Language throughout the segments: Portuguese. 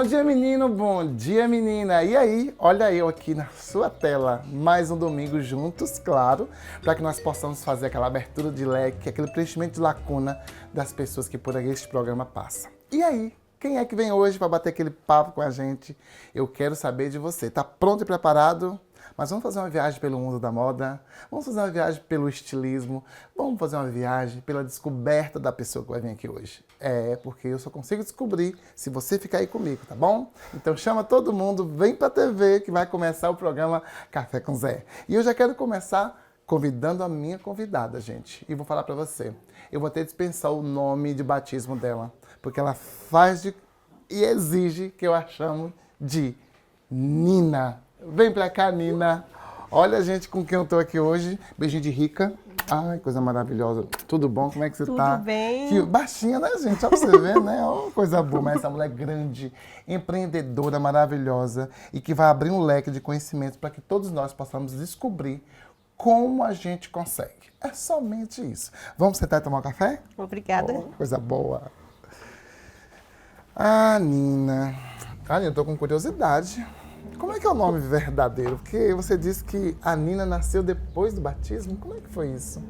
dia, menino, bom dia, menina. E aí, olha eu aqui na sua tela, mais um domingo juntos, claro, para que nós possamos fazer aquela abertura de leque, aquele preenchimento de lacuna das pessoas que por aqui este programa passa. E aí, quem é que vem hoje para bater aquele papo com a gente? Eu quero saber de você. Tá pronto e preparado? Mas vamos fazer uma viagem pelo mundo da moda, vamos fazer uma viagem pelo estilismo, vamos fazer uma viagem pela descoberta da pessoa que vai vir aqui hoje. É, porque eu só consigo descobrir se você ficar aí comigo, tá bom? Então chama todo mundo, vem pra TV que vai começar o programa Café com Zé. E eu já quero começar convidando a minha convidada, gente. E vou falar pra você, eu vou ter que dispensar o nome de batismo dela, porque ela e exige que eu a chamo de Nina. Vem pra cá, Nina. Olha, gente, com quem eu tô aqui hoje. Beijinho de rica. Ai, coisa maravilhosa. Tudo bom? Como é que você tá? Tudo bem. Que baixinha, né, gente? Só pra você ver, né? Ó, coisa boa. Mas essa mulher grande, empreendedora, maravilhosa e que vai abrir um leque de conhecimentos para que todos nós possamos descobrir como a gente consegue. É somente isso. Vamos sentar e tomar um café? Obrigada. Oh, coisa boa. Ah, Nina. Ah, Nina, eu tô com curiosidade. Como é que é o nome verdadeiro? Porque você disse que a Nina nasceu depois do batismo. Como é que foi isso?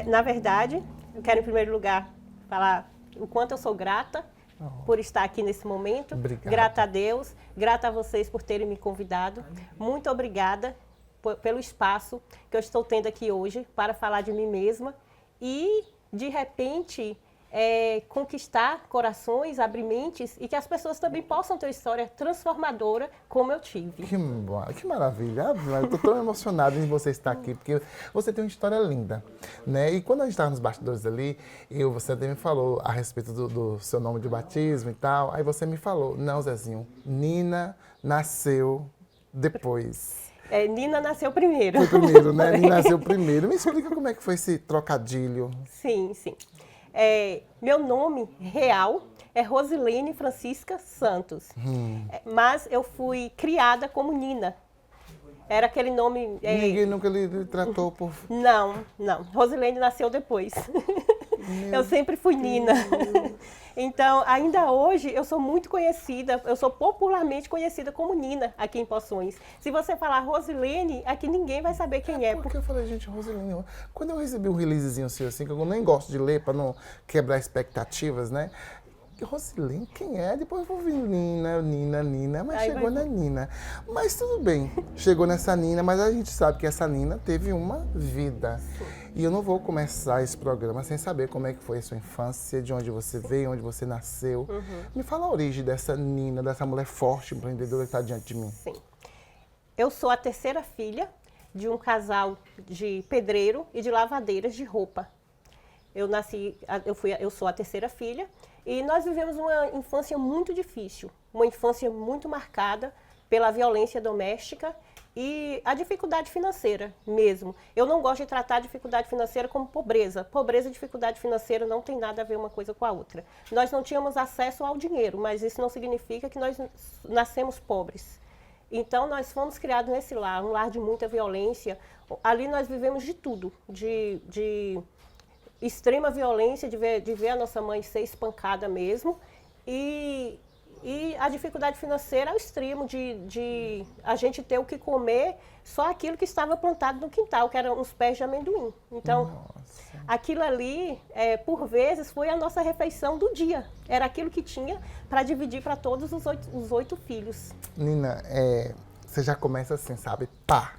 Na verdade, eu quero em primeiro lugar falar o quanto eu sou grata por estar aqui nesse momento. Obrigada. Grata a Deus, grata a vocês por terem me convidado. Muito obrigada pelo espaço que eu estou tendo aqui hoje para falar de mim mesma e, de repente, conquistar corações, abrir mentes e que as pessoas também possam ter uma história transformadora como eu tive. Que maravilha. Eu estou tão emocionado em você estar aqui, porque você tem uma história linda, né? E quando a gente estava nos bastidores ali, você até me falou a respeito do seu nome de batismo e tal, aí você me falou, não, Zezinho, Nina nasceu depois. Nina nasceu primeiro. Foi primeiro, né? Nina nasceu primeiro. Me explica como é que foi esse trocadilho. Sim, sim. Meu nome real é Rosilene Francisca Santos, mas eu fui criada como Nina. Era aquele nome... Ninguém nunca lhe tratou por... Não. Rosilene nasceu depois. Eu sempre fui Nina. Então, ainda hoje, eu sou muito conhecida, eu sou popularmente conhecida como Nina aqui em Poções. Se você falar Rosilene, aqui ninguém vai saber quem é. Porque eu falei, gente, Rosilene, quando eu recebi um releasezinho seu assim, que eu nem gosto de ler para não quebrar expectativas, né? Rosilene, quem é? Depois eu vou vir Nina, mas aí chegou na Nina. Mas tudo bem, chegou nessa Nina, mas a gente sabe que essa Nina teve uma vida. E eu não vou começar esse programa sem saber como é que foi a sua infância, de onde você veio, onde você nasceu. Me fala a origem dessa Nina, dessa mulher forte, empreendedora que está diante de mim. Sim. Eu sou a terceira filha de um casal de pedreiro e de lavadeiras de roupa. Eu sou a terceira filha e nós vivemos uma infância muito difícil, uma infância muito marcada pela violência doméstica e a dificuldade financeira mesmo. Eu não gosto de tratar a dificuldade financeira como pobreza. Pobreza e dificuldade financeira não tem nada a ver uma coisa com a outra. Nós não tínhamos acesso ao dinheiro, mas isso não significa que nós nascemos pobres. Então, nós fomos criados nesse lar, um lar de muita violência. Ali nós vivemos de tudo, de extrema violência, de ver a nossa mãe ser espancada mesmo, e a dificuldade financeira ao extremo de a gente ter o que comer só aquilo que estava plantado no quintal, que eram uns pés de amendoim. Então, aquilo ali, por vezes, foi a nossa refeição do dia. Era aquilo que tinha para dividir para todos os 8 filhos. Nina, você já começa assim, sabe? Pá!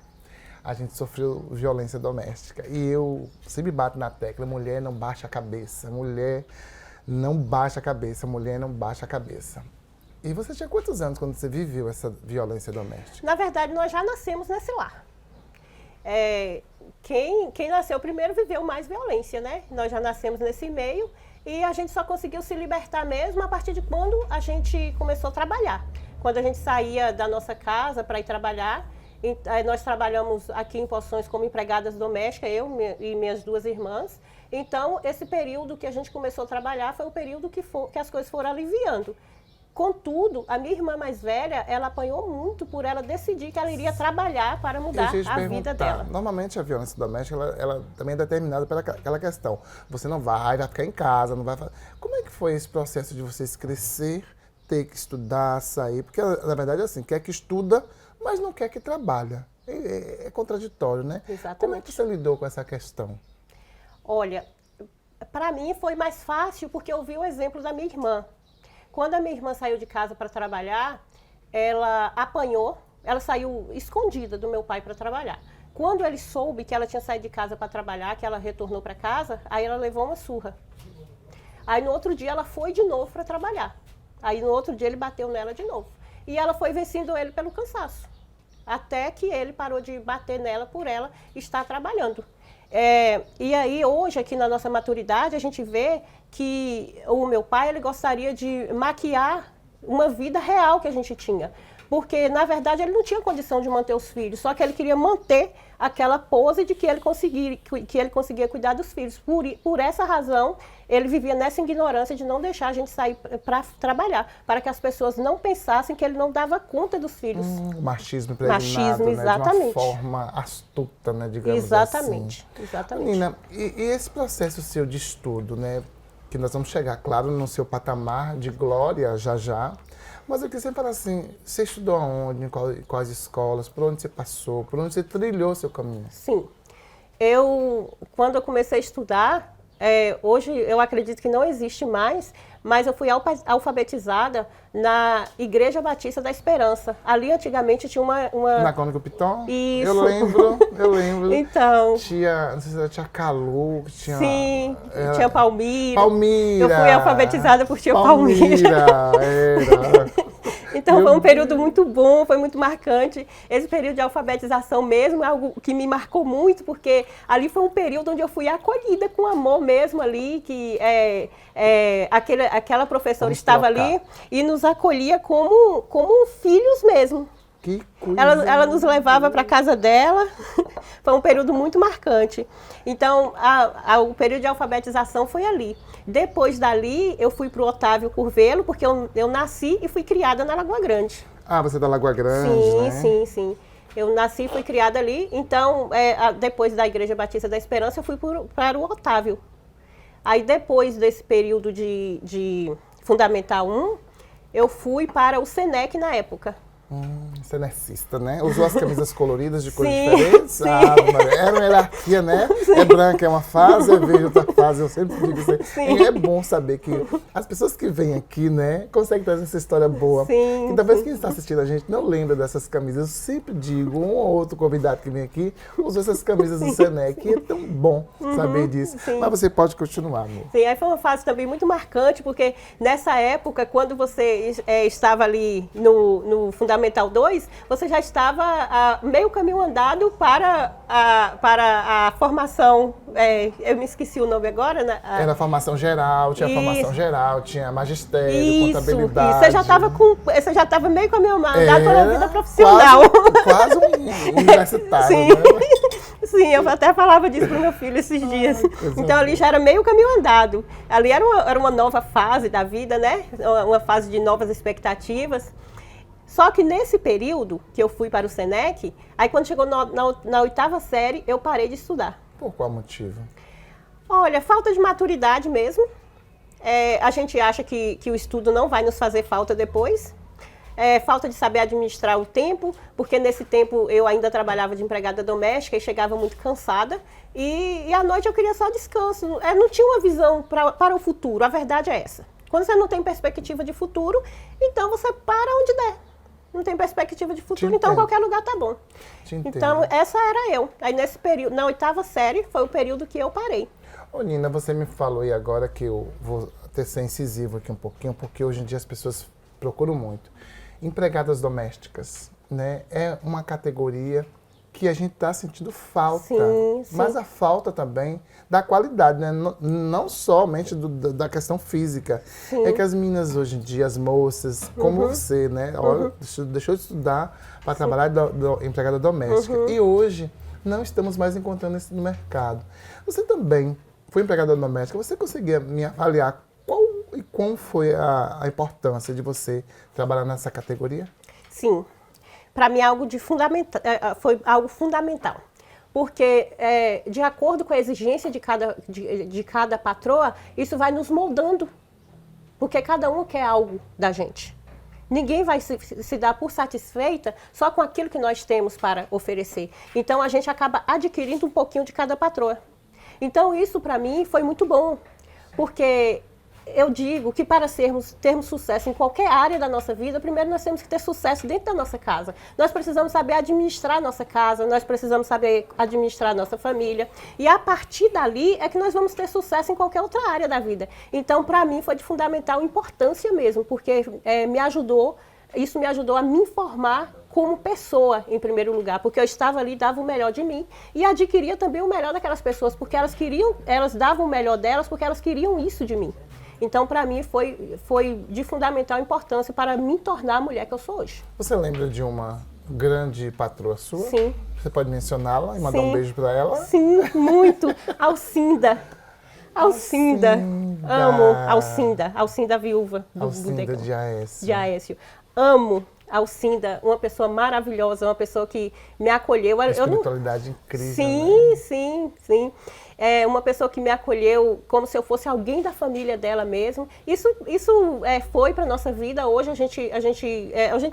A gente sofreu violência doméstica. E eu sempre bato na tecla, mulher não baixa a cabeça, mulher não baixa a cabeça, mulher não baixa a cabeça. E você tinha quantos anos quando você viveu essa violência doméstica? Na verdade, nós já nascemos nesse lar. Quem nasceu primeiro viveu mais violência, né? Nós já nascemos nesse meio e a gente só conseguiu se libertar mesmo a partir de quando a gente começou a trabalhar. Quando a gente saía da nossa casa para ir trabalhar, nós trabalhamos aqui em Poções como empregadas domésticas, eu e minhas 2 irmãs. Então, esse período que a gente começou a trabalhar foi o período que as coisas foram aliviando. Contudo, a minha irmã mais velha, ela apanhou muito por ela decidir que ela iria trabalhar para mudar a vida dela. Normalmente a violência doméstica, ela também é determinada pela aquela questão. Você não vai ficar em casa, não vai fazer... Como é que foi esse processo de vocês crescer ter que estudar, sair, porque na verdade é assim, quer que estuda, mas não quer que trabalha. É contraditório, né? Exatamente. Como é que você lidou com essa questão? Olha, para mim foi mais fácil porque eu vi o exemplo da minha irmã. Quando a minha irmã saiu de casa para trabalhar, ela apanhou, ela saiu escondida do meu pai para trabalhar. Quando ele soube que ela tinha saído de casa para trabalhar, que ela retornou para casa, aí ela levou uma surra. Aí no outro dia ela foi de novo para trabalhar. Aí no outro dia ele bateu nela de novo. E ela foi vencendo ele pelo cansaço. Até que ele parou de bater nela por ela estar trabalhando. E aí hoje aqui na nossa maturidade a gente vê que o meu pai ele gostaria de maquiar uma vida real que a gente tinha. Porque, na verdade, ele não tinha condição de manter os filhos, só que ele queria manter aquela pose de que ele conseguia cuidar dos filhos. Por essa razão, ele vivia nessa ignorância de não deixar a gente sair para trabalhar, para que as pessoas não pensassem que ele não dava conta dos filhos. Machismo impregnado, Machismo, exatamente. De uma forma astuta, né, digamos exatamente, assim. Exatamente. Nina, e esse processo seu de estudo, né, que nós vamos chegar, claro, no seu patamar de glória já, mas eu queria sempre falar assim, você estudou aonde, em quais escolas, por onde você passou, por onde você trilhou seu caminho? Sim. Quando eu comecei a estudar, hoje eu acredito que não existe mais, mas eu fui alfabetizada na Igreja Batista da Esperança. Ali antigamente tinha uma... Na Cônigo Piton? Isso. Eu lembro. Então... Não sei se era tia Calu, tinha... Sim, tinha Palmira. Palmira! Eu fui alfabetizada por tia Palmira. Era. Então foi um período muito bom, foi muito marcante.Esse período de alfabetização mesmo é algo que me marcou muito, porque ali foi um período onde eu fui acolhida com amor mesmo ali, que aquela professora estava ali e nos acolhia como filhos mesmo. Que coisa. Ela nos levava para casa dela, foi um período muito marcante. Então, o período de alfabetização foi ali. Depois dali, eu fui para o Otávio Curvelo, porque eu nasci e fui criada na Lagoa Grande. Ah, você é da Lagoa Grande, né? Sim. Eu nasci e fui criada ali. Então, depois da Igreja Batista da Esperança, eu fui para o Otávio. Aí, depois desse período de Fundamental 1, eu fui para o SENEC na época. Cenecista, né? Usou as camisas coloridas de cores Sim, diferentes? sim. Era uma hierarquia, né? É branca, é uma fase, é verde, outra fase. Eu sempre digo isso aí. E é bom saber que as pessoas que vêm aqui, né, conseguem trazer essa história boa. Sim, e talvez quem está assistindo a gente não lembra dessas camisas. Eu sempre digo, um ou outro convidado que vem aqui usou essas camisas do Senec. E é tão bom saber disso. Sim. Mas você pode continuar, amor. Sim, aí foi uma fase também muito marcante, porque nessa época, quando você estava ali no Fundamental 2, você já estava a meio caminho andado para a formação, eu me esqueci o nome agora, né? Era formação geral, tinha formação geral, tinha magistério, Isso. contabilidade. Você já estava meio caminho andado para a vida profissional. Quase um universitário, Sim. né? Sim, eu até falava disso pro meu filho esses dias. Então ali já era meio caminho andado. Ali era uma nova fase da vida, né? Uma fase de novas expectativas. Só que nesse período que eu fui para o SENEC, aí quando chegou na 8ª série, eu parei de estudar. Por qual motivo? Olha, falta de maturidade mesmo. A gente acha que o estudo não vai nos fazer falta depois. Falta de saber administrar o tempo, porque nesse tempo eu ainda trabalhava de empregada doméstica e chegava muito cansada. E à noite eu queria só descanso. Não tinha uma visão para o futuro, a verdade é essa. Quando você não tem perspectiva de futuro, então você para onde der. Não tem perspectiva de futuro, então qualquer lugar tá bom. Então, essa era eu. Aí nesse período, na 8ª série, foi o período que eu parei. Ô Nina, você me falou e agora que eu vou ser incisivo aqui um pouquinho, porque hoje em dia as pessoas procuram muito. Empregadas domésticas, né? É uma categoria que a gente está sentindo falta. Sim. Mas a falta também da qualidade, né? Não somente da questão física. Sim. É que as meninas hoje em dia, as moças, como você, né? Olha, deixou de estudar para trabalhar empregada doméstica. E hoje não estamos mais encontrando isso no mercado. Você também foi empregada doméstica. Você conseguia me avaliar qual foi a importância de você trabalhar nessa categoria? Sim. Para mim, foi algo fundamental. Porque, de acordo com a exigência de cada patroa, isso vai nos moldando. Porque cada um quer algo da gente. Ninguém vai se dar por satisfeita só com aquilo que nós temos para oferecer. Então, a gente acaba adquirindo um pouquinho de cada patroa. Então, isso para mim foi muito bom, porque eu digo que para termos sucesso em qualquer área da nossa vida, primeiro nós temos que ter sucesso dentro da nossa casa. Nós precisamos saber administrar a nossa casa, nós precisamos saber administrar a nossa família. E a partir dali é que nós vamos ter sucesso em qualquer outra área da vida. Então, para mim, foi de fundamental importância mesmo, porque isso me ajudou a me formar como pessoa, em primeiro lugar, porque eu estava ali, dava o melhor de mim e adquiria também o melhor daquelas pessoas, porque elas davam o melhor delas, porque elas queriam isso de mim. Então, para mim, foi de fundamental importância para me tornar a mulher que eu sou hoje. Você lembra de uma grande patroa sua? Sim. Você pode mencioná-la e mandar um beijo para ela? Sim, muito. Alcinda. Alcinda. Amo Alcinda. Alcinda viúva do Alcinda de Aécio. De Aécio. Amo Alcinda, uma pessoa maravilhosa, uma pessoa que me acolheu. Uma espiritualidade incrível. Sim, né? sim. É uma pessoa que me acolheu como se eu fosse alguém da família dela mesmo. Isso foi para nossa vida. Hoje a gente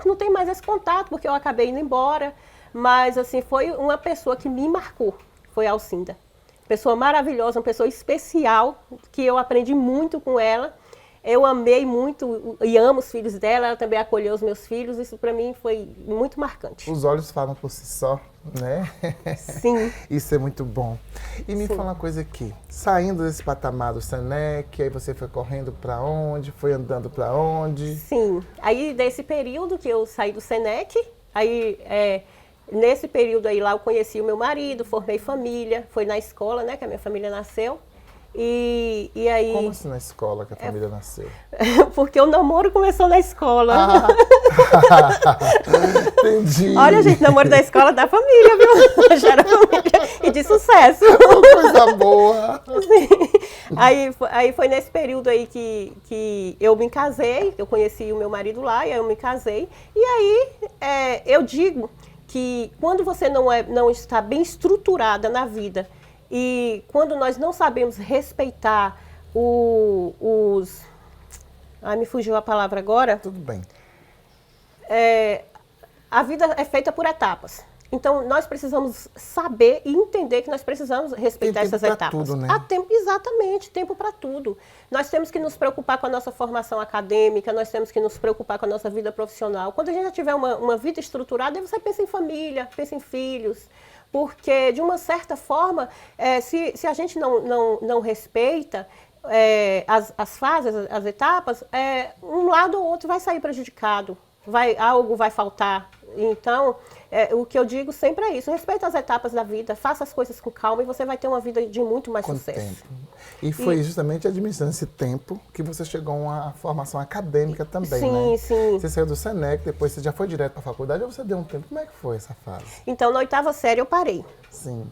não tem mais esse contato, porque eu acabei indo embora. Mas, assim, foi uma pessoa que me marcou. Foi a Alcinda. Pessoa maravilhosa, uma pessoa especial, que eu aprendi muito com ela. Eu amei muito e amo os filhos dela, ela também acolheu os meus filhos, isso para mim foi muito marcante. Os olhos falam por si só, né? Sim. Isso é muito bom. E me fala uma coisa aqui, saindo desse patamar do Senec, aí você foi correndo para onde? Foi andando para onde? Sim, aí desse período que eu saí do Senec, aí nesse período aí lá eu conheci o meu marido, formei família, foi na escola, né, que a minha família nasceu. E aí... Como assim na escola que a família nasceu? Porque o namoro começou na escola. Entendi. Olha, gente, namoro da escola da família, viu? Já era família e de sucesso. Coisa boa. Sim. Aí foi nesse período aí que eu me casei, eu conheci o meu marido lá, e aí eu me casei. E aí eu digo que quando você não está bem estruturada na vida, e quando nós não sabemos respeitar os... Ai, me fugiu a palavra agora. Tudo bem. A vida é feita por etapas. Então, nós precisamos saber e entender que nós precisamos respeitar essas etapas. Tudo, né? Exatamente, tempo para tudo. Nós temos que nos preocupar com a nossa formação acadêmica, nós temos que nos preocupar com a nossa vida profissional. Quando a gente já tiver uma vida estruturada, aí você pensa em família, pensa em filhos. Porque, de uma certa forma, se a gente não respeita as fases, as etapas, um lado ou outro vai sair prejudicado, algo vai faltar. Então, o que eu digo sempre é isso, respeita as etapas da vida, faça as coisas com calma e você vai ter uma vida de muito mais sucesso. Tempo. E foi justamente administrando esse tempo que você chegou a uma formação acadêmica também, né? Sim. Você saiu do Senec, depois você já foi direto para a faculdade ou você deu um tempo? Como é que foi essa fase? Então, na 8ª série eu parei. Sim.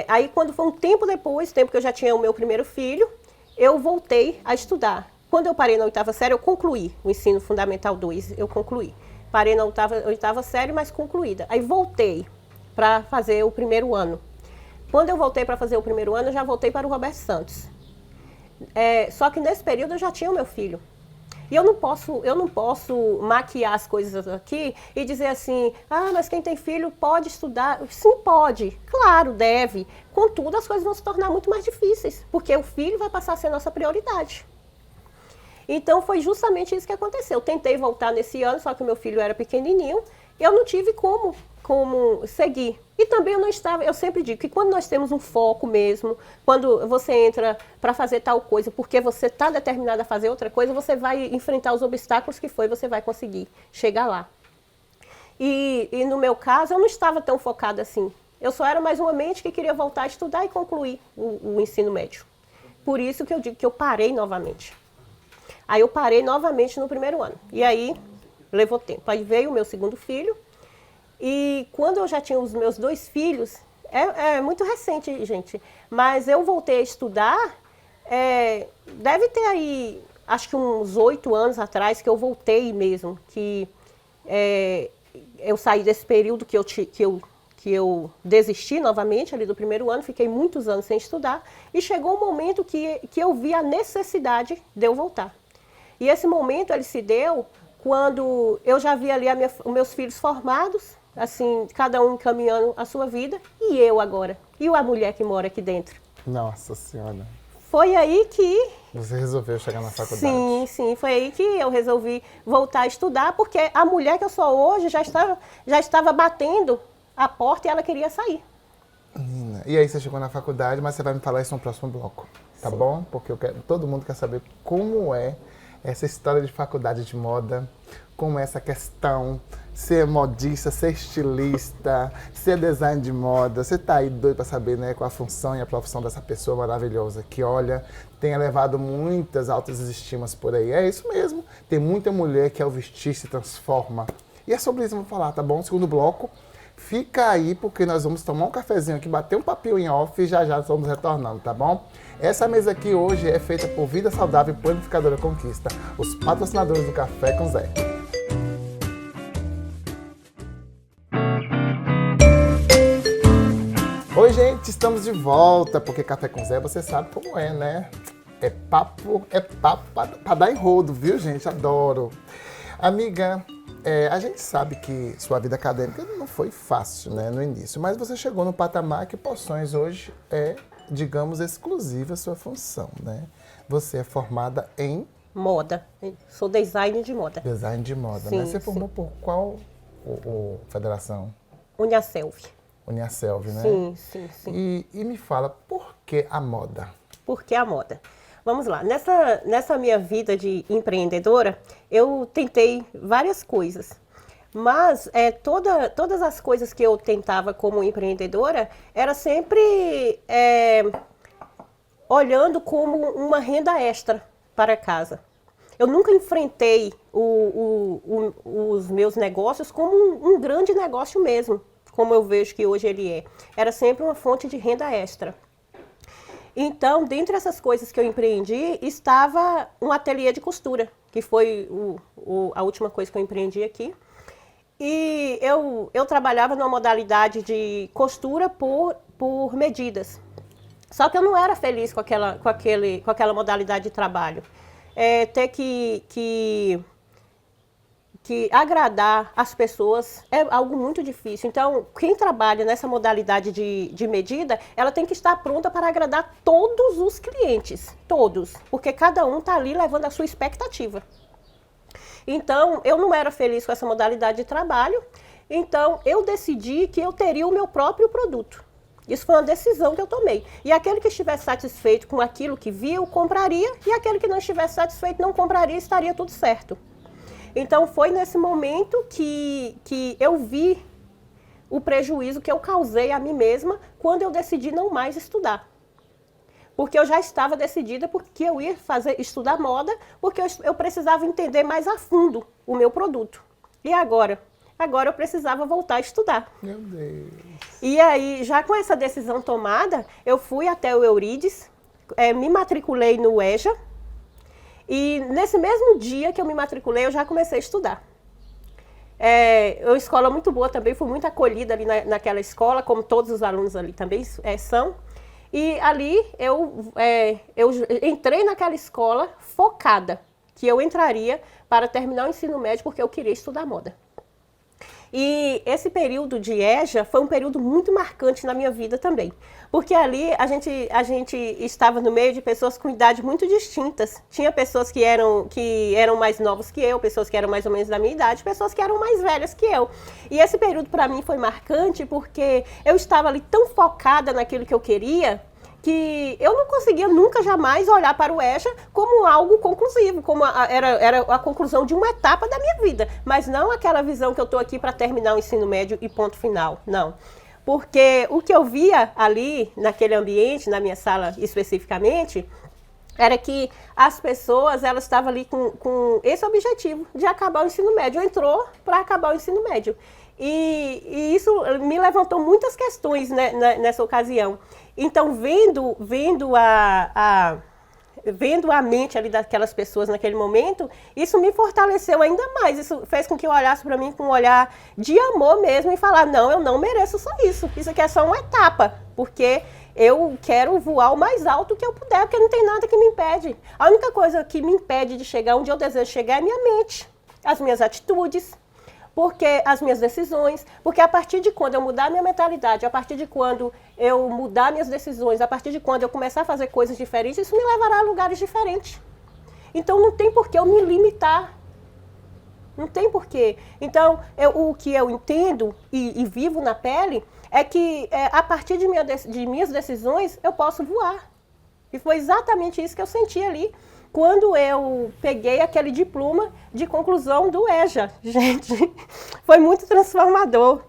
Aí, quando foi um tempo depois, tempo que eu já tinha o meu primeiro filho, eu voltei a estudar. Quando eu parei na 8ª série, eu concluí o ensino fundamental 2, eu concluí. Parei na 8ª série, mas concluída. Aí voltei para fazer o primeiro ano. Quando eu voltei para fazer o primeiro ano, eu já voltei para o Roberto Santos. Só que nesse período eu já tinha o meu filho. E eu não posso maquiar as coisas aqui e dizer assim, mas quem tem filho pode estudar. Sim, pode. Claro, deve. Contudo, as coisas vão se tornar muito mais difíceis, porque o filho vai passar a ser a nossa prioridade. Então, foi justamente isso que aconteceu. Eu tentei voltar nesse ano, só que o meu filho era pequenininho, eu não tive como seguir. E também eu sempre digo que quando nós temos um foco mesmo, quando você entra para fazer tal coisa, porque você está determinado a fazer outra coisa, você vai enfrentar os obstáculos você vai conseguir chegar lá. E no meu caso, eu não estava tão focada assim. Eu só era mais uma mente que queria voltar a estudar e concluir o ensino médio. Por isso que eu digo que eu parei novamente. Aí eu parei novamente no primeiro ano. E aí, levou tempo. Aí veio o meu segundo filho. E quando eu já tinha os meus 2 filhos, é muito recente, gente, mas eu voltei a estudar, deve ter aí, acho que uns 8 anos atrás, que eu voltei mesmo, que eu saí desse período que eu desisti novamente ali do primeiro ano, fiquei muitos anos sem estudar, e chegou um momento que eu vi a necessidade de eu voltar. E esse momento ele se deu quando eu já vi ali os meus filhos formados, assim, cada um caminhando a sua vida, e eu agora? E a mulher que mora aqui dentro? Nossa Senhora. Foi aí que... Você resolveu chegar na faculdade? Sim, sim, foi aí que eu resolvi voltar a estudar, porque a mulher que eu sou hoje já estava batendo a porta e ela queria sair. Menina, e aí você chegou na faculdade, mas você vai me falar isso no próximo bloco, tá Sim. bom? Porque todo mundo quer saber como é essa história de faculdade de moda, como é essa questão, ser modista, ser estilista, ser design de moda. Você tá aí doido pra saber, né, qual a função e a profissão dessa pessoa maravilhosa que, olha, tem elevado muitas altas estimas por aí. É isso mesmo, tem muita mulher que ao vestir se transforma. E é sobre isso que eu vou falar, tá bom? Segundo bloco, fica aí porque nós vamos tomar um cafezinho aqui, bater um papinho em off e já estamos retornando, tá bom? Essa mesa aqui hoje é feita por Vida Saudável e Planificadora Conquista, os patrocinadores do Café com Zé. Oi, gente, estamos de volta, porque Café com Zé você sabe como é, né? É papo pra dar enrodo, viu, gente? Adoro. Amiga, a gente sabe que sua vida acadêmica não foi fácil, né, no início, mas você chegou no patamar que Poções hoje é, digamos, exclusiva a sua função, né? Você é formada em... Moda. Sou designer de moda. Design de moda, Sim, né? Você formou sim. por qual federação? Uniaselv. Uniaselv, né? Sim, sim, sim. E me fala, por que a moda? Por que a moda? Vamos lá, nessa minha vida de empreendedora, eu tentei várias coisas. Mas todas as coisas que eu tentava como empreendedora, era sempre olhando como uma renda extra para casa. Eu nunca enfrentei os meus negócios como um grande negócio mesmo, como eu vejo que hoje ele é. Era sempre uma fonte de renda extra. Então, dentre essas coisas que eu empreendi, estava um ateliê de costura, que foi a última coisa que eu empreendi aqui. E eu trabalhava numa modalidade de costura por medidas. Só que eu não era feliz com aquela modalidade de trabalho. Ter que agradar as pessoas é algo muito difícil. Então, quem trabalha nessa modalidade de medida, ela tem que estar pronta para agradar todos os clientes, todos, porque cada um está ali levando a sua expectativa. Então, eu não era feliz com essa modalidade de trabalho, então eu decidi que eu teria o meu próprio produto. Isso foi uma decisão que eu tomei. E aquele que estivesse satisfeito com aquilo que viu, compraria, e aquele que não estivesse satisfeito, não compraria, estaria tudo certo. Então, foi nesse momento que eu vi o prejuízo que eu causei a mim mesma quando eu decidi não mais estudar. Porque eu já estava decidida porque eu ia estudar moda, porque eu precisava entender mais a fundo o meu produto. E agora? Agora eu precisava voltar a estudar. Meu Deus. E aí, já com essa decisão tomada, eu fui até o Eurides, me matriculei no EJA, e nesse mesmo dia que eu me matriculei, eu já comecei a estudar. É uma escola muito boa também, fui muito acolhida ali naquela escola, como todos os alunos ali também são. E ali eu entrei naquela escola focada, que eu entraria para terminar o ensino médio, porque eu queria estudar moda. E esse período de EJA foi um período muito marcante na minha vida também. Porque ali a gente estava no meio de pessoas com idades muito distintas. Tinha pessoas que eram mais novas que eu, pessoas que eram mais ou menos da minha idade, pessoas que eram mais velhas que eu. E esse período para mim foi marcante porque eu estava ali tão focada naquilo que eu queria, que eu não conseguia nunca, jamais olhar para o EJA como algo conclusivo, como era a conclusão de uma etapa da minha vida, mas não aquela visão que eu estou aqui para terminar o ensino médio e ponto final, não. Porque o que eu via ali, naquele ambiente, na minha sala especificamente, era que as pessoas, elas estavam ali com esse objetivo de acabar o ensino médio, entrou para acabar o ensino médio. E isso me levantou muitas questões, né, nessa ocasião. Então, vendo a mente ali daquelas pessoas naquele momento, isso me fortaleceu ainda mais. Isso fez com que eu olhasse para mim com um olhar de amor mesmo e falar, não, eu não mereço só isso. Isso aqui é só uma etapa, porque eu quero voar o mais alto que eu puder, porque não tem nada que me impede. A única coisa que me impede de chegar onde eu desejo chegar é minha mente. as minhas atitudes, porque as minhas decisões, porque a partir de quando eu mudar minha mentalidade, a partir de quando eu mudar minhas decisões, a partir de quando eu começar a fazer coisas diferentes, isso me levará a lugares diferentes. Então não tem por que eu me limitar. Não tem porquê. Então, o que eu entendo e vivo na pele é que a partir de minhas decisões eu posso voar. E foi exatamente isso que eu senti ali quando eu peguei aquele diploma de conclusão do EJA. Gente, foi muito transformador.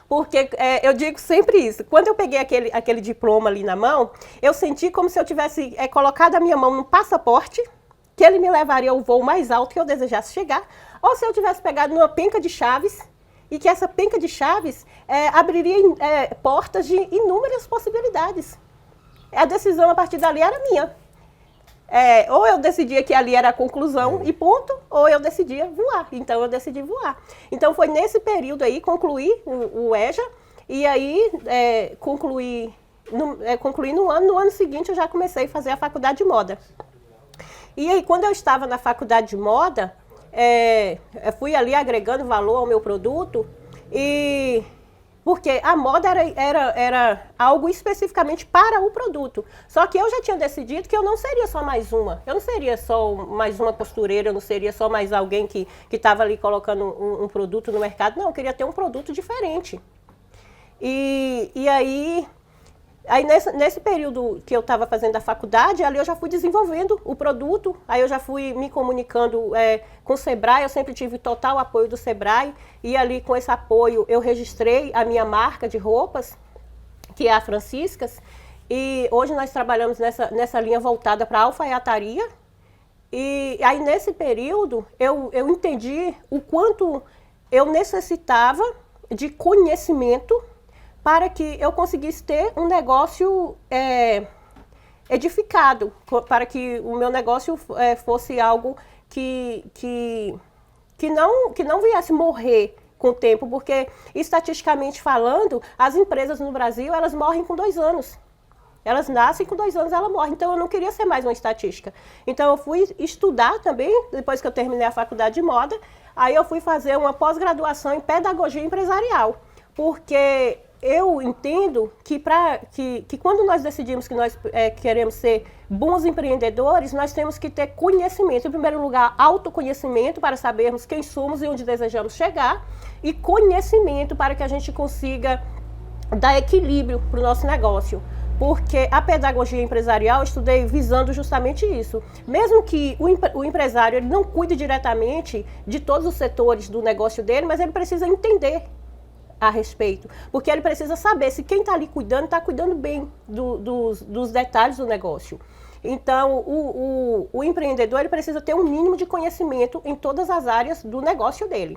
Porque eu digo sempre isso, quando eu peguei aquele diploma ali na mão, eu senti como se eu tivesse colocado a minha mão no passaporte, que ele me levaria ao voo mais alto que eu desejasse chegar, ou se eu tivesse pegado numa penca de chaves, e que essa penca de chaves abriria portas de inúmeras possibilidades. A decisão a partir dali era minha. Ou eu decidia que ali era a conclusão e ponto, ou eu decidia voar. Então eu decidi voar. Então foi nesse período aí, concluí o EJA, e aí concluí no ano seguinte eu já comecei a fazer a faculdade de moda. E aí quando eu estava na faculdade de moda, fui ali agregando valor ao meu produto, porque a moda era algo especificamente para o produto. Só que eu já tinha decidido que eu não seria só mais uma. Eu não seria só mais uma costureira, eu não seria só mais alguém que estava ali colocando um produto no mercado. Não, eu queria ter um produto diferente. E aí nesse período que eu estava fazendo a faculdade, ali eu já fui desenvolvendo o produto, aí eu já fui me comunicando com o Sebrae, eu sempre tive total apoio do Sebrae, e ali com esse apoio eu registrei a minha marca de roupas, que é a Franciscas, e hoje nós trabalhamos nessa linha voltada para a alfaiataria, e aí nesse período eu entendi o quanto eu necessitava de conhecimento para que eu conseguisse ter um negócio edificado, para que o meu negócio fosse algo que não viesse morrer com o tempo, porque estatisticamente falando, as empresas no Brasil, elas morrem com 2 anos. Elas nascem com 2 anos, ela morre. Então eu não queria ser mais uma estatística. Então eu fui estudar também, depois que eu terminei a faculdade de moda, aí eu fui fazer uma pós-graduação em pedagogia empresarial, porque eu entendo que quando nós decidimos que nós queremos ser bons empreendedores, nós temos que ter conhecimento. Em primeiro lugar, autoconhecimento para sabermos quem somos e onde desejamos chegar, e conhecimento para que a gente consiga dar equilíbrio para o nosso negócio. Porque a pedagogia empresarial eu estudei visando justamente isso. Mesmo que o empresário ele não cuide diretamente de todos os setores do negócio dele, mas ele precisa entender a respeito, porque ele precisa saber se quem está ali cuidando, está cuidando bem dos detalhes do negócio. Então, o empreendedor ele precisa ter um mínimo de conhecimento em todas as áreas do negócio dele.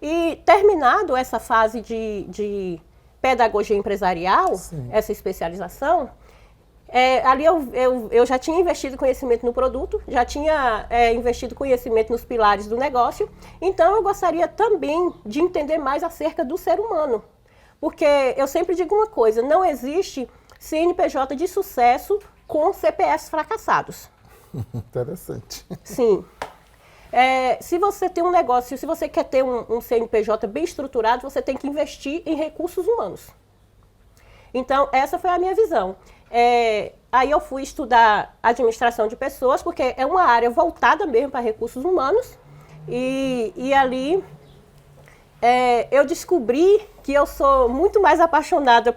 E terminado essa fase de pedagogia empresarial, sim, essa especialização, ali eu já tinha investido conhecimento no produto, já tinha investido conhecimento nos pilares do negócio, então eu gostaria também de entender mais acerca do ser humano. Porque eu sempre digo uma coisa, não existe CNPJ de sucesso com CPFs fracassados. Interessante. Sim. Se você tem um negócio, se você quer ter um CNPJ bem estruturado, você tem que investir em recursos humanos. Então, essa foi a minha visão. Aí eu fui estudar administração de pessoas, porque é uma área voltada mesmo para recursos humanos. E ali eu descobri que eu sou muito mais apaixonada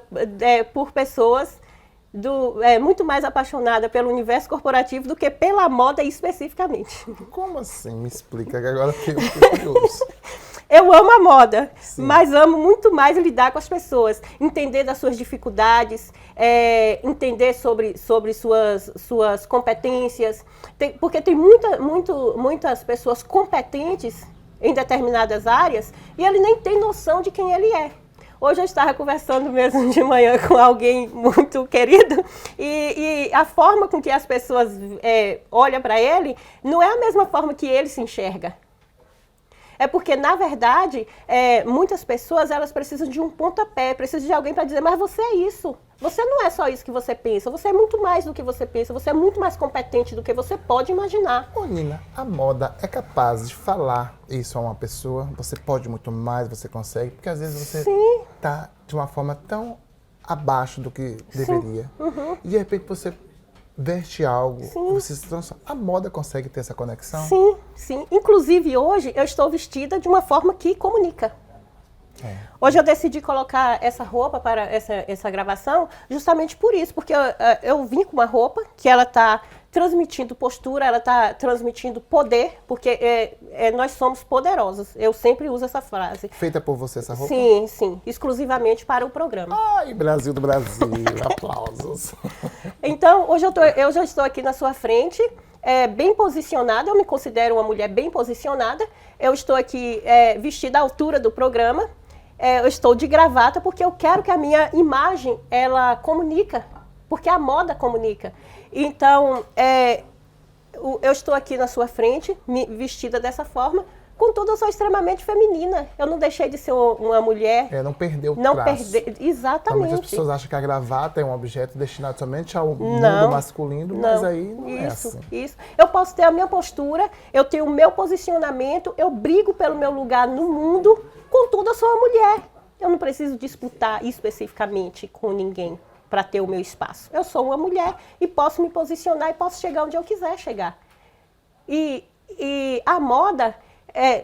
por pessoas, muito mais apaixonada pelo universo corporativo do que pela moda especificamente. Como assim? Me explica, que agora eu fiquei curioso. Eu amo a moda, sim, mas amo muito mais lidar com as pessoas, entender das suas dificuldades, entender sobre suas competências, porque tem muitas pessoas competentes em determinadas áreas e ele nem tem noção de quem ele é. Hoje eu estava conversando mesmo de manhã com alguém muito querido e a forma com que as pessoas olham para ele não é a mesma forma que ele se enxerga. É porque, na verdade, muitas pessoas, elas precisam de um pontapé, precisam de alguém para dizer, mas você é isso. Você não é só isso que você pensa, você é muito mais do que você pensa, você é muito mais competente do que você pode imaginar. Ô, Nina, a moda é capaz de falar isso a uma pessoa? Você pode muito mais, você consegue? Porque às vezes você tá de uma forma tão abaixo do que deveria. E de repente você veste algo, você se transforma. A moda consegue ter essa conexão? Sim, sim. Inclusive hoje eu estou vestida de uma forma que comunica. Hoje eu decidi colocar essa roupa para essa gravação justamente por isso, porque eu vim com uma roupa que ela está transmitindo postura, ela está transmitindo poder, porque nós somos poderosos. Eu sempre uso essa frase. Feita por você essa roupa? Sim, sim. Exclusivamente para o programa. Ai, Brasil do Brasil, aplausos. Então, hoje eu já estou aqui na sua frente, bem posicionada, eu me considero uma mulher bem posicionada. Eu estou aqui vestida à altura do programa. Eu estou de gravata porque eu quero que a minha imagem, ela comunica, porque a moda comunica. Então, eu estou aqui na sua frente, vestida dessa forma, contudo eu sou extremamente feminina. Eu não deixei de ser uma mulher. Não perdeu o não traço. Exatamente. Normalmente as pessoas acham que a gravata é um objeto destinado somente ao mundo masculino, mas aí não é assim. Isso. Eu posso ter a minha postura, eu tenho o meu posicionamento, eu brigo pelo meu lugar no mundo, contudo eu sou uma mulher. Eu não preciso disputar especificamente com ninguém para ter o meu espaço. Eu sou uma mulher e posso me posicionar e posso chegar onde eu quiser chegar. E a moda é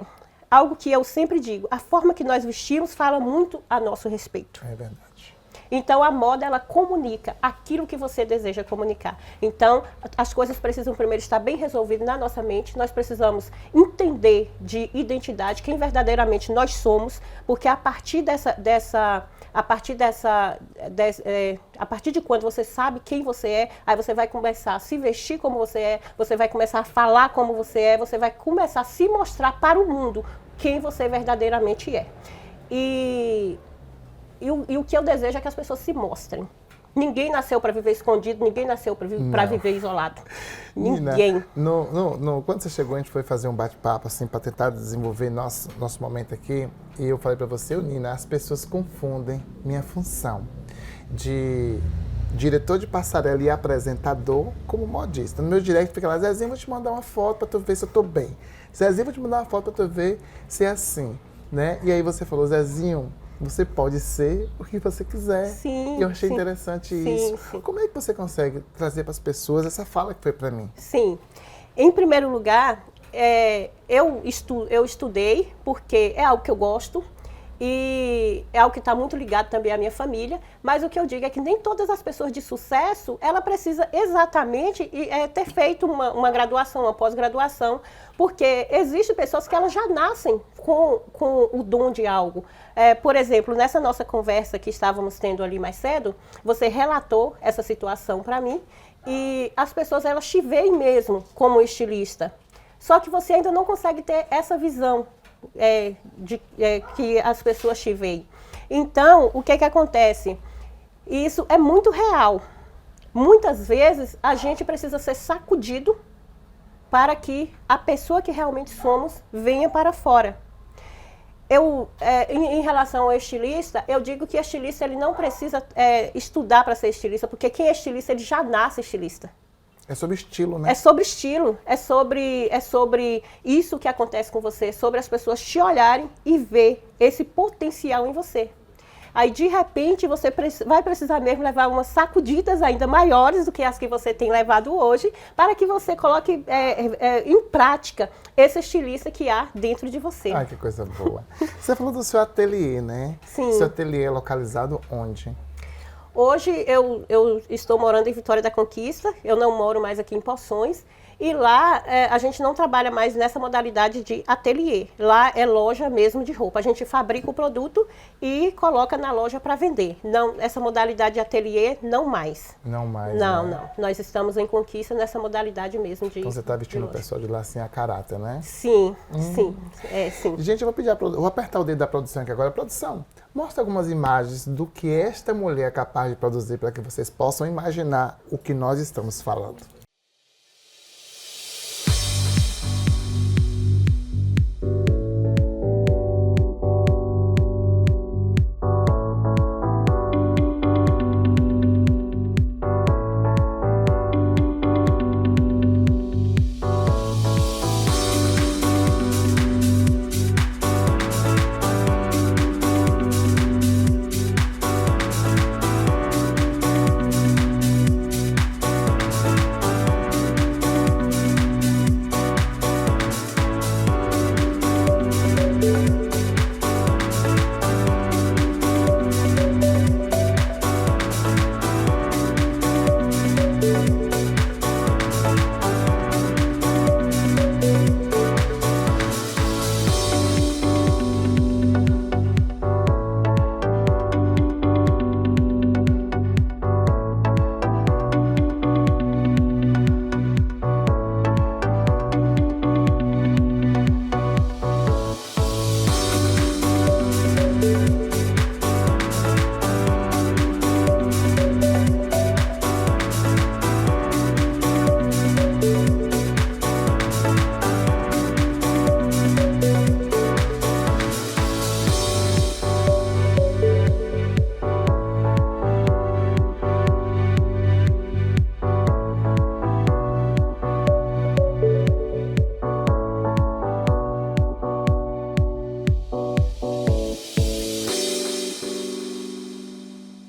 algo que eu sempre digo, a forma que nós vestimos fala muito a nosso respeito. É verdade. Então, a moda, ela comunica aquilo que você deseja comunicar. Então, as coisas precisam primeiro estar bem resolvidas na nossa mente. Nós precisamos entender de identidade, quem verdadeiramente nós somos, porque a partir a partir de quando você sabe quem você é, aí você vai começar a se vestir como você vai começar a falar como você vai começar a se mostrar para o mundo quem você verdadeiramente é. E o que eu desejo é que as pessoas se mostrem. Ninguém nasceu para viver escondido, ninguém nasceu para viver isolado. Ninguém. Nina, quando você chegou, a gente foi fazer um bate-papo assim, para tentar desenvolver nosso momento aqui. E eu falei para você, Nina, as pessoas confundem minha função de diretor de passarela e apresentador como modista. No meu direct fica lá, Zezinho, vou te mandar uma foto para tu ver se eu tô bem. Zezinho, vou te mandar uma foto para tu ver se é assim, né? E aí você falou, Zezinho, você pode ser o que você quiser. Sim, e eu achei interessante isso. Sim. Como é que você consegue trazer para as pessoas essa fala que foi para mim? Sim. Em primeiro lugar, eu estudei porque é algo que eu gosto e é algo que está muito ligado também à minha família, mas o que eu digo é que nem todas as pessoas de sucesso, ela precisa exatamente ter feito uma graduação, uma pós-graduação, porque existem pessoas que elas já nascem com o dom de algo. Por exemplo, nessa nossa conversa que estávamos tendo ali mais cedo, você relatou essa situação para mim e as pessoas elas te veem mesmo como estilista, só que você ainda não consegue ter essa visão que as pessoas te veem. Então, o que acontece? Isso é muito real. Muitas vezes, a gente precisa ser sacudido para que a pessoa que realmente somos venha para fora. Em relação ao estilista, eu digo que o estilista ele não precisa estudar para ser estilista, porque quem é estilista, ele já nasce estilista. É sobre estilo, né? É sobre estilo, é sobre isso que acontece com você, sobre as pessoas te olharem e ver esse potencial em você. Aí, de repente, você vai precisar mesmo levar umas sacudidas ainda maiores do que as que você tem levado hoje, para que você coloque em prática esse estilista que há dentro de você. Ai, que coisa boa. Você falou do seu ateliê, né? Sim. Seu ateliê é localizado onde? Hoje eu estou morando em Vitória da Conquista, eu não moro mais aqui em Poções, e lá a gente não trabalha mais nessa modalidade de ateliê. Lá é loja mesmo de roupa. A gente fabrica o produto e coloca na loja para vender. Não, essa modalidade de ateliê, não mais. Não mais, Não, né? não. Nós estamos em Conquista nessa modalidade mesmo de Então você está vestindo o loja. pessoal de lá assim a caráter, né? Sim, sim. Gente, eu vou apertar o dedo da produção aqui agora. Produção, mostra algumas imagens do que esta mulher é capaz de produzir para que vocês possam imaginar o que nós estamos falando.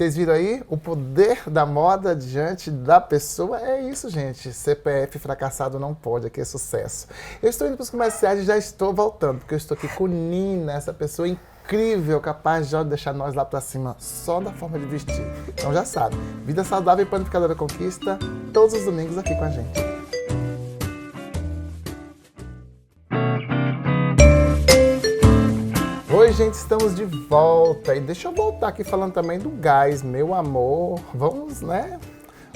Vocês viram aí? O poder da moda diante da pessoa é isso, gente. CPF fracassado não pode, aqui é sucesso. Eu estou indo para os comerciais e já estou voltando, porque eu estou aqui com Nina, essa pessoa incrível, capaz de deixar nós lá para cima só da forma de vestir. Então já sabe, Vida Saudável e Panificadora Conquista, todos os domingos aqui com a gente. Oi, gente, estamos de volta e deixa eu voltar aqui falando também do gás, meu amor. Vamos, né?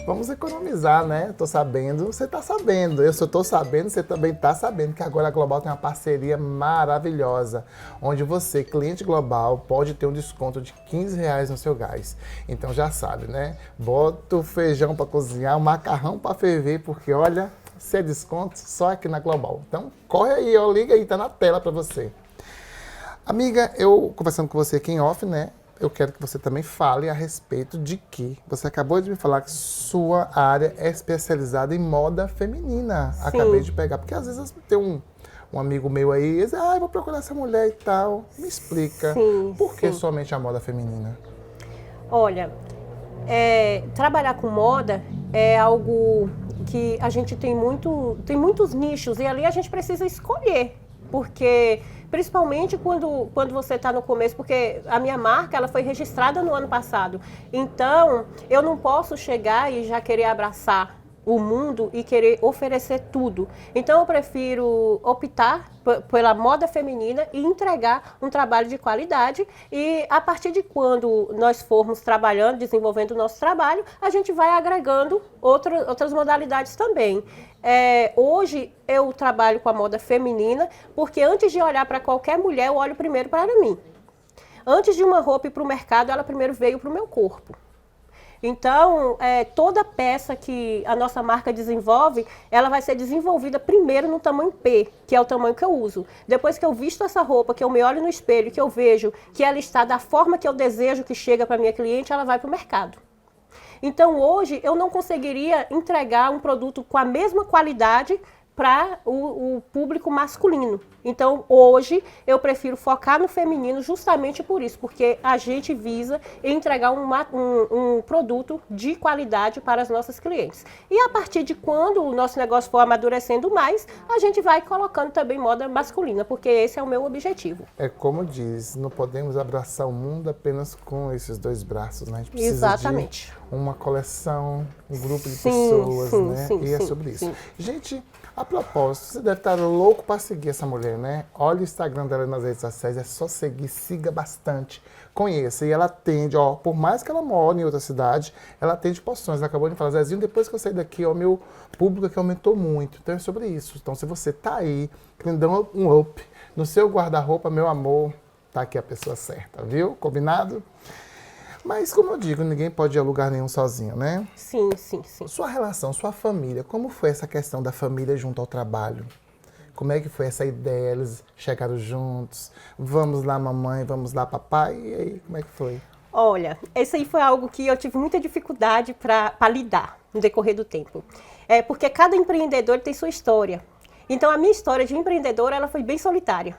Vamos economizar, né? Tô sabendo, você tá sabendo. Eu só tô sabendo, você também tá sabendo que agora a Global tem uma parceria maravilhosa, onde você, cliente Global, pode ter um desconto de R$15 no seu gás. Então já sabe, né? Bota o feijão para cozinhar, o macarrão para ferver, porque olha, se é desconto, só aqui na Global. Então corre aí, ó, liga aí, tá na tela para você. Amiga, eu conversando com você aqui em off, né? Eu quero que você também fale a respeito de que você acabou de me falar que sua área é especializada em moda feminina. Sim. Acabei de pegar, porque às vezes tem um amigo meu aí e diz, eu vou procurar essa mulher e tal. Me explica, por que somente a moda feminina? Olha, trabalhar com moda é algo que a gente tem muitos nichos e ali a gente precisa escolher, porque principalmente quando você está no começo, porque a minha marca ela foi registrada no ano passado, então eu não posso chegar e já querer abraçar o mundo e querer oferecer tudo. Então eu prefiro optar pela moda feminina e entregar um trabalho de qualidade, e a partir de quando nós formos trabalhando, desenvolvendo o nosso trabalho, a gente vai agregando outras modalidades também. Hoje eu trabalho com a moda feminina, porque antes de olhar para qualquer mulher, eu olho primeiro para mim. Antes de uma roupa ir para o mercado, ela primeiro veio para o meu corpo. Então, toda peça que a nossa marca desenvolve, ela vai ser desenvolvida primeiro no tamanho P, que é o tamanho que eu uso. Depois que eu visto essa roupa, que eu me olho no espelho, que eu vejo que ela está da forma que eu desejo que chega para minha cliente, ela vai para o mercado. Então, hoje, eu não conseguiria entregar um produto com a mesma qualidade para o público masculino. Então, hoje, eu prefiro focar no feminino justamente por isso, porque a gente visa entregar um produto de qualidade para as nossas clientes. E a partir de quando o nosso negócio for amadurecendo mais, a gente vai colocando também moda masculina, porque esse é o meu objetivo. É como diz, não podemos abraçar o mundo apenas com esses dois braços, né? A gente precisa Exatamente. de uma coleção, um grupo de pessoas, né? E é sobre isso. Gente, a propósito, você deve estar louco para seguir essa mulher, né? Olha o Instagram dela nas redes sociais, é só seguir, siga bastante, conheça. E ela atende, por mais que ela mora em outra cidade, ela atende porções. Ela acabou de falar, Zezinho, depois que eu saí daqui, o meu público aqui aumentou muito. Então é sobre isso. Então se você tá aí, querendo dar um up no seu guarda-roupa, meu amor, tá aqui a pessoa certa, viu? Combinado? Mas, como eu digo, ninguém pode ir a lugar nenhum sozinho, né? Sim. Sua relação, sua família, como foi essa questão da família junto ao trabalho? Como é que foi essa ideia? Eles chegaram juntos, vamos lá mamãe, vamos lá papai, e aí, como é que foi? Olha, isso aí foi algo que eu tive muita dificuldade para lidar no decorrer do tempo. Porque cada empreendedor tem sua história. Então, a minha história de empreendedora, ela foi bem solitária.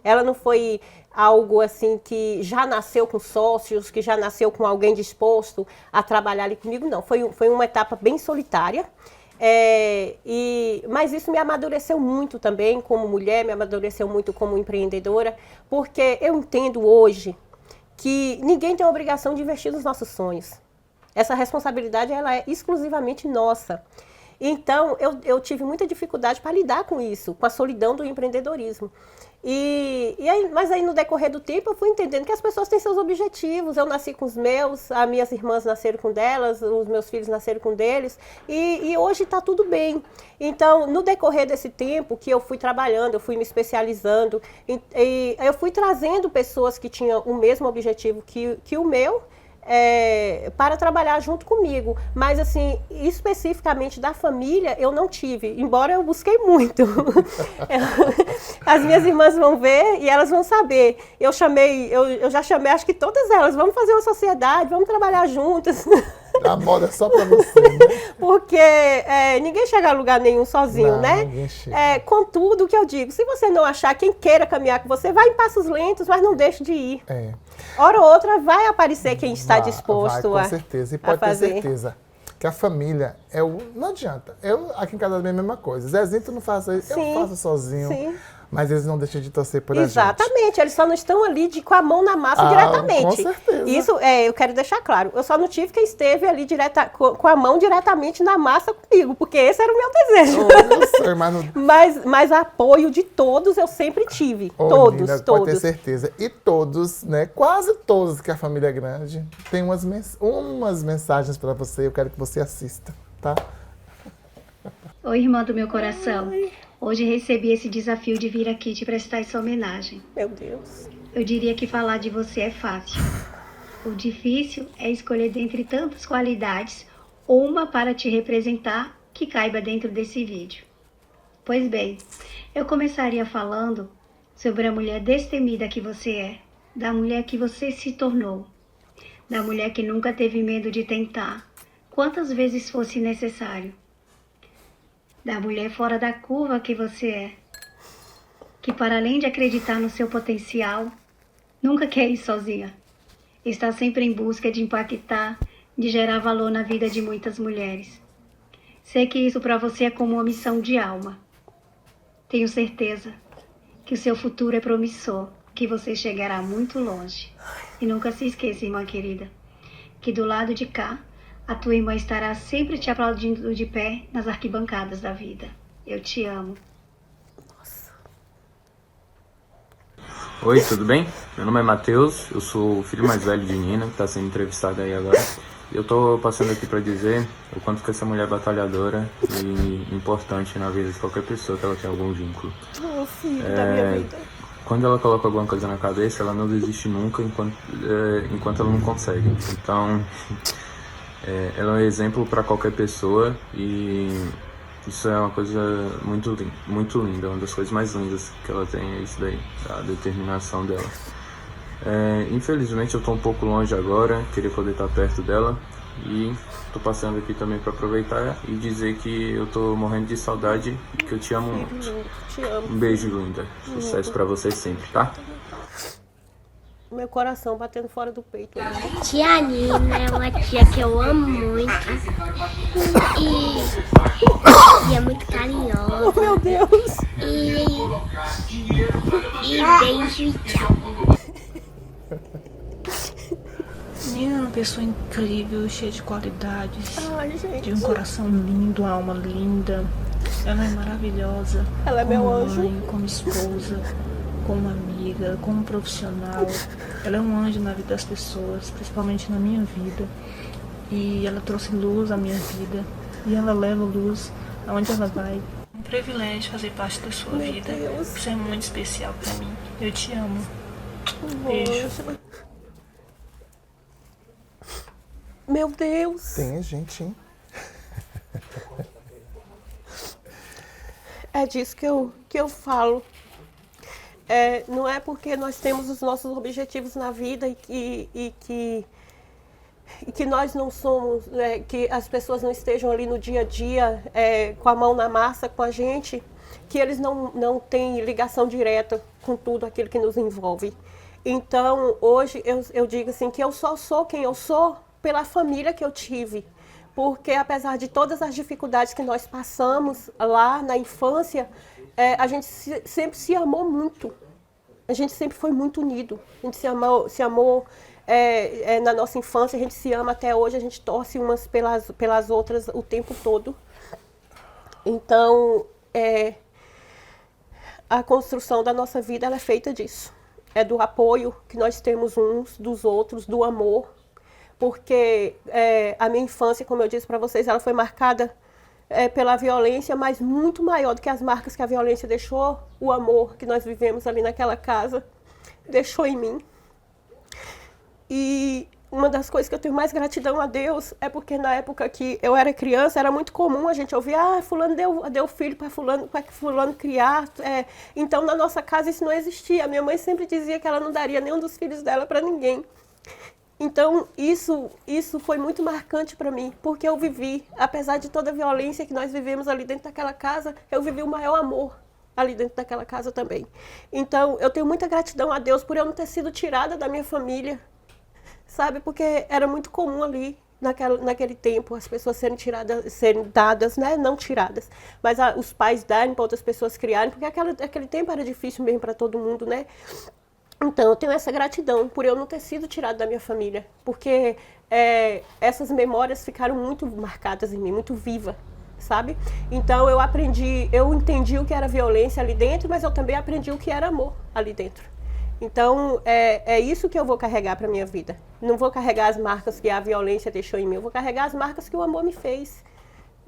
Ela não foi algo assim que já nasceu com sócios, que já nasceu com alguém disposto a trabalhar ali comigo, não. Foi uma etapa bem solitária, mas isso me amadureceu muito também como mulher, me amadureceu muito como empreendedora, porque eu entendo hoje que ninguém tem a obrigação de investir nos nossos sonhos. Essa responsabilidade ela é exclusivamente nossa. Então, eu tive muita dificuldade para lidar com isso, com a solidão do empreendedorismo. Mas aí no decorrer do tempo eu fui entendendo que as pessoas têm seus objetivos. Eu nasci com os meus, as minhas irmãs nasceram com delas, os meus filhos nasceram com deles, e hoje está tudo bem. Então, no decorrer desse tempo que eu fui trabalhando, eu fui me especializando, e eu fui trazendo pessoas que tinham o mesmo objetivo que o meu, para trabalhar junto comigo. Mas, assim, especificamente da família, eu não tive, embora eu busquei muito. As minhas irmãs vão ver e elas vão saber. Eu já chamei, acho que todas elas, vamos fazer uma sociedade, vamos trabalhar juntas. A moda é só pra você, né? Porque ninguém chega a lugar nenhum sozinho, Não, né? ninguém chega. Contudo, o que eu digo, se você não achar quem queira caminhar com você, vai em passos lentos, mas não deixe de ir. É. Hora ou outra vai aparecer quem está disposto vai, com certeza. E pode ter fazer. certeza que a família é o... Não adianta. Eu, aqui em casa, é a mesma coisa. Zezinho, tu não faça isso. Eu faço sozinho. Sim. Mas eles não deixam de torcer por a gente. Exatamente, eles só não estão ali com a mão na massa diretamente. Com certeza. Isso eu quero deixar claro. Eu só não tive quem esteve ali com a mão diretamente na massa comigo, porque esse era o meu desejo. Eu sei, mas não... mas apoio de todos eu sempre tive. Todos. Pode ter certeza. E todos, né? Quase todos que a família é grande, tem umas mensagens para você. Eu quero que você assista, tá? Oi, irmã do meu coração. Hoje recebi esse desafio de vir aqui te prestar essa homenagem. Meu Deus. Eu diria que falar de você é fácil. O difícil é escolher dentre tantas qualidades uma para te representar que caiba dentro desse vídeo. Pois bem, eu começaria falando sobre a mulher destemida que você é, da mulher que você se tornou, da mulher que nunca teve medo de tentar, quantas vezes fosse necessário. Da mulher fora da curva que você é, que para além de acreditar no seu potencial, nunca quer ir sozinha. Está sempre em busca de impactar, de gerar valor na vida de muitas mulheres. Sei que isso para você é como uma missão de alma. Tenho certeza que o seu futuro é promissor, que você chegará muito longe. E nunca se esqueça, irmã querida, que do lado de cá, a tua irmã estará sempre te aplaudindo de pé nas arquibancadas da vida. Eu te amo. Oi, tudo bem? Meu nome é Matheus, eu sou o filho mais velho de Nina, que está sendo entrevistada aí agora. Eu tô passando aqui para dizer o quanto que essa mulher é batalhadora e importante na vida de qualquer pessoa que ela tenha algum vínculo. Oh, filho da minha vida. Quando ela coloca alguma coisa na cabeça, ela não desiste nunca enquanto ela não consegue. Então, ela é um exemplo para qualquer pessoa e isso é uma coisa muito linda, uma das coisas mais lindas que ela tem, é isso daí, a determinação dela. Infelizmente eu tô um pouco longe agora, queria poder estar perto dela e tô passando aqui também para aproveitar e dizer que eu tô morrendo de saudade e que eu te amo muito. Te amo. Um beijo, linda. Sucesso para você sempre, tá? Meu coração batendo fora do peito. Tia Nina é uma tia que eu amo muito e é muito carinhosa. Oh, meu Deus! E beijo e tchau. Nina é uma pessoa incrível, cheia de qualidades, Ai, gente. de um coração lindo, uma alma linda. Ela é maravilhosa. Ela é meu como anjo. mãe, como esposa, como amiga, como profissional. Ela é um anjo na vida das pessoas, principalmente na minha vida. E ela trouxe luz à minha vida. E ela leva luz aonde ela vai. É um privilégio fazer parte da sua vida. Deus. Você é muito especial pra mim. Eu te amo. Beijo. Meu Deus! Tem gente, hein? É disso que eu falo. Não é porque nós temos os nossos objetivos na vida e que nós não somos, que as pessoas não estejam ali no dia a dia com a mão na massa com a gente, que eles não têm ligação direta com tudo aquilo que nos envolve. Então, hoje, eu digo assim, que eu só sou quem eu sou pela família que eu tive. Porque, apesar de todas as dificuldades que nós passamos lá na infância, a gente sempre se amou muito. A gente sempre foi muito unido. A gente se amou na nossa infância, a gente se ama até hoje, a gente torce umas pelas outras o tempo todo. Então, a construção da nossa vida ela é feita disso. É do apoio que nós temos uns dos outros, do amor. Porque a minha infância, como eu disse para vocês, ela foi marcada pela violência, mas muito maior do que as marcas que a violência deixou, o amor que nós vivemos ali naquela casa deixou em mim. E uma das coisas que eu tenho mais gratidão a Deus é porque na época que eu era criança, era muito comum a gente ouvir, fulano deu filho para fulano criar. Então, na nossa casa isso não existia. Minha mãe sempre dizia que ela não daria nenhum dos filhos dela para ninguém. Então, isso foi muito marcante para mim, porque eu vivi, apesar de toda a violência que nós vivemos ali dentro daquela casa, eu vivi o maior amor ali dentro daquela casa também. Então, eu tenho muita gratidão a Deus por eu não ter sido tirada da minha família, sabe? Porque era muito comum ali, naquele tempo, as pessoas serem dadas, né? Não tiradas, mas os pais darem para outras pessoas criarem, porque aquele tempo era difícil mesmo para todo mundo, né? Então, eu tenho essa gratidão por eu não ter sido tirada da minha família, porque essas memórias ficaram muito marcadas em mim, muito viva, sabe? Então, eu entendi o que era violência ali dentro, mas eu também aprendi o que era amor ali dentro. Então, é isso que eu vou carregar para a minha vida. Não vou carregar as marcas que a violência deixou em mim, eu vou carregar as marcas que o amor me fez,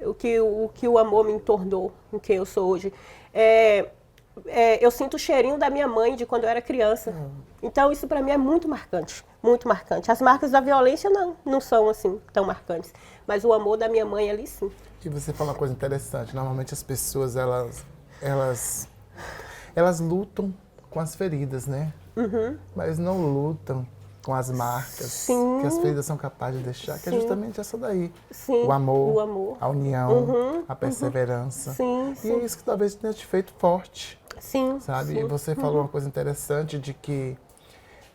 o que o amor me tornou, em quem eu sou hoje. Eu sinto o cheirinho da minha mãe de quando eu era criança. Então, isso para mim é muito marcante, muito marcante. As marcas da violência não são assim tão marcantes, mas o amor da minha mãe ali sim. E você falou uma coisa interessante. Normalmente as pessoas, elas lutam com as feridas, né? Uhum. Mas não lutam com as marcas Sim. que as feridas são capazes de deixar, que é Sim. justamente essa daí. Sim. O amor, a união, a perseverança. Sim, E é isso que talvez tenha te feito forte, sim, sabe? sim. E você falou uma coisa interessante de que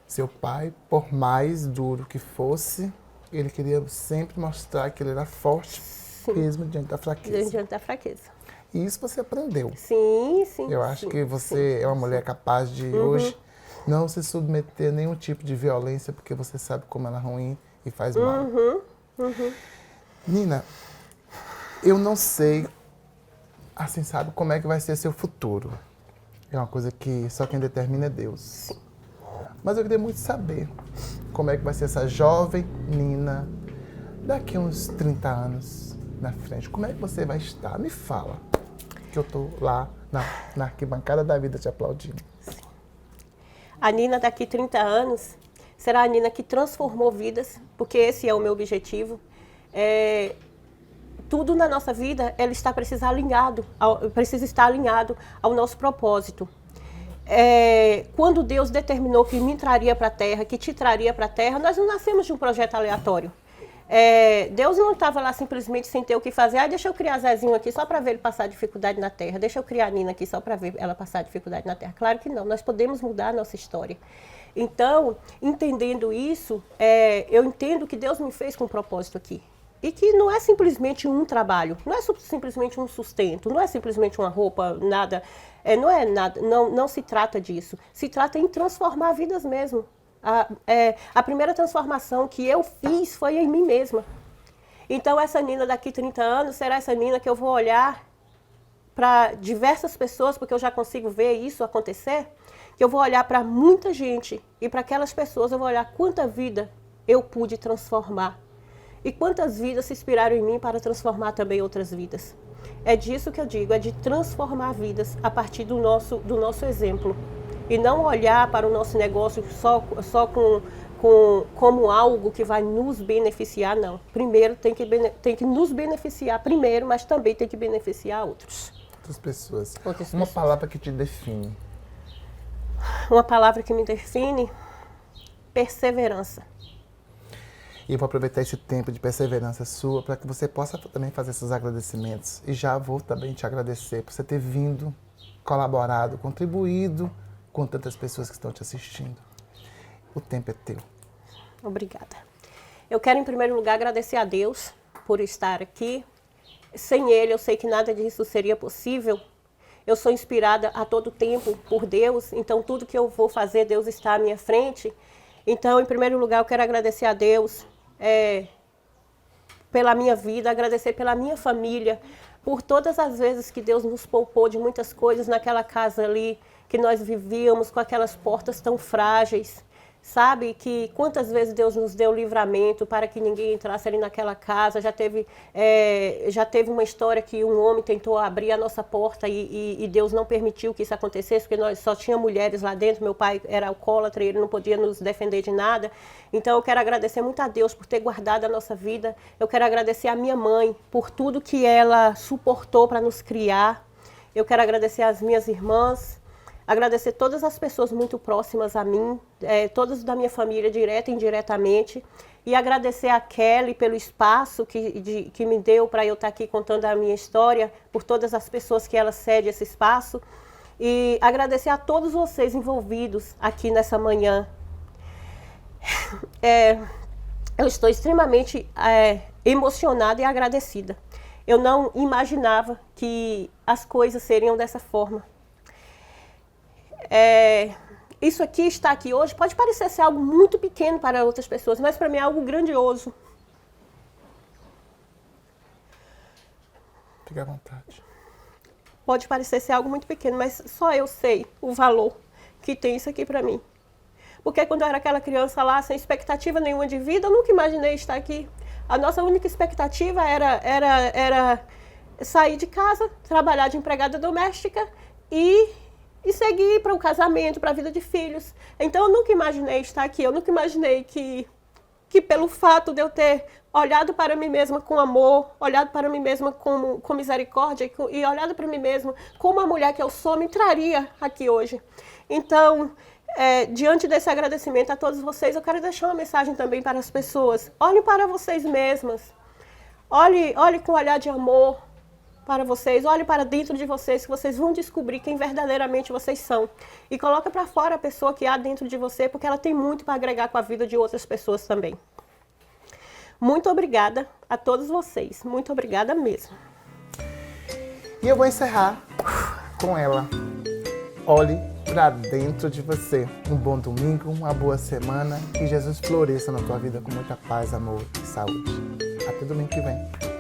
seu pai, por mais duro que fosse, ele queria sempre mostrar que ele era forte, mesmo diante da fraqueza. Diante da fraqueza. E isso você aprendeu. Sim, sim. Eu acho sim, que você é uma mulher capaz de hoje não se submeter a nenhum tipo de violência, porque você sabe como ela é ruim e faz mal. Nina, eu não sei, assim, sabe, como é que vai ser seu futuro. É uma coisa que só quem determina é Deus. Mas eu queria muito saber como é que vai ser essa jovem Nina daqui a uns 30 anos na frente. Como é que você vai estar? Me fala, que eu tô lá na arquibancada da vida te aplaudindo. A Nina daqui 30 anos será a Nina que transformou vidas, porque esse é o meu objetivo. Tudo na nossa vida precisa estar alinhado ao nosso propósito. Quando Deus determinou que me traria para a Terra, que te traria para a Terra, nós não nascemos de um projeto aleatório. Deus não estava lá simplesmente sem ter o que fazer. Deixa eu criar Zezinho aqui só para ver ele passar dificuldade na Terra. Deixa eu criar a Nina aqui só para ver ela passar dificuldade na Terra. Claro que não, nós podemos mudar a nossa história. Então, entendendo isso, eu entendo que Deus me fez com um propósito aqui. E que não é simplesmente um trabalho, não é simplesmente um sustento, não é simplesmente uma roupa, nada. Não é nada, não se trata disso. Se trata em transformar vidas mesmo. A primeira transformação que eu fiz foi em mim mesma. Então, essa Nina daqui 30 anos será essa Nina que eu vou olhar para diversas pessoas, porque eu já consigo ver isso acontecer, que eu vou olhar para muita gente e para aquelas pessoas eu vou olhar quanta vida eu pude transformar. E quantas vidas se inspiraram em mim para transformar também outras vidas. É disso que eu digo, é de transformar vidas a partir do nosso exemplo. E não olhar para o nosso negócio só como algo que vai nos beneficiar, não. Primeiro tem que nos beneficiar primeiro, mas também tem que beneficiar outros. Outras pessoas. Uma palavra que te define. Uma palavra que me define? Perseverança. E eu vou aproveitar esse tempo de perseverança sua para que você possa também fazer seus agradecimentos. E já vou também te agradecer por você ter vindo, colaborado, contribuído com tantas pessoas que estão te assistindo. O tempo é teu. Obrigada. Eu quero, em primeiro lugar, agradecer a Deus por estar aqui. Sem Ele, eu sei que nada disso seria possível. Eu sou inspirada a todo tempo por Deus, então tudo que eu vou fazer, Deus está à minha frente. Então, em primeiro lugar, eu quero agradecer a Deus pela minha vida, agradecer pela minha família, por todas as vezes que Deus nos poupou de muitas coisas naquela casa ali, que nós vivíamos com aquelas portas tão frágeis, sabe? Que quantas vezes Deus nos deu livramento para que ninguém entrasse ali naquela casa. Já teve uma história que um homem tentou abrir a nossa porta e Deus não permitiu que isso acontecesse, porque nós só tinha mulheres lá dentro, meu pai era alcoólatra e ele não podia nos defender de nada. Então eu quero agradecer muito a Deus por ter guardado a nossa vida. Eu quero agradecer a minha mãe por tudo que ela suportou para nos criar. Eu quero agradecer às minhas irmãs, Agradecer todas as pessoas muito próximas a mim, todas da minha família, direta e indiretamente. E agradecer a Kelly pelo espaço que me deu para eu estar aqui contando a minha história, por todas as pessoas que ela cede esse espaço. E agradecer a todos vocês envolvidos aqui nessa manhã. Eu estou extremamente emocionada e agradecida. Eu não imaginava que as coisas seriam dessa forma. Isso aqui, estar aqui hoje, pode parecer ser algo muito pequeno para outras pessoas, mas para mim é algo grandioso. Fique à vontade. Pode parecer ser algo muito pequeno, mas só eu sei o valor que tem isso aqui para mim. Porque quando eu era aquela criança lá, sem expectativa nenhuma de vida, eu nunca imaginei estar aqui. A nossa única expectativa era sair de casa, trabalhar de empregada doméstica e seguir para o casamento, para a vida de filhos. Então eu nunca imaginei estar aqui, eu nunca imaginei que pelo fato de eu ter olhado para mim mesma com amor, olhado para mim mesma com misericórdia e olhado para mim mesma como a mulher que eu sou, me traria aqui hoje. Então, diante desse agradecimento a todos vocês, eu quero deixar uma mensagem também para as pessoas. Olhem para vocês mesmas. Olhe com um olhar de amor para vocês. Olhe para dentro de vocês, que vocês vão descobrir quem verdadeiramente vocês são. E coloca para fora a pessoa que há dentro de você, porque ela tem muito para agregar com a vida de outras pessoas também. Muito obrigada a todos vocês. Muito obrigada mesmo. E eu vou encerrar com ela. Olhe para dentro de você. Um bom domingo, uma boa semana. Que Jesus floresça na tua vida com muita paz, amor e saúde. Até domingo que vem.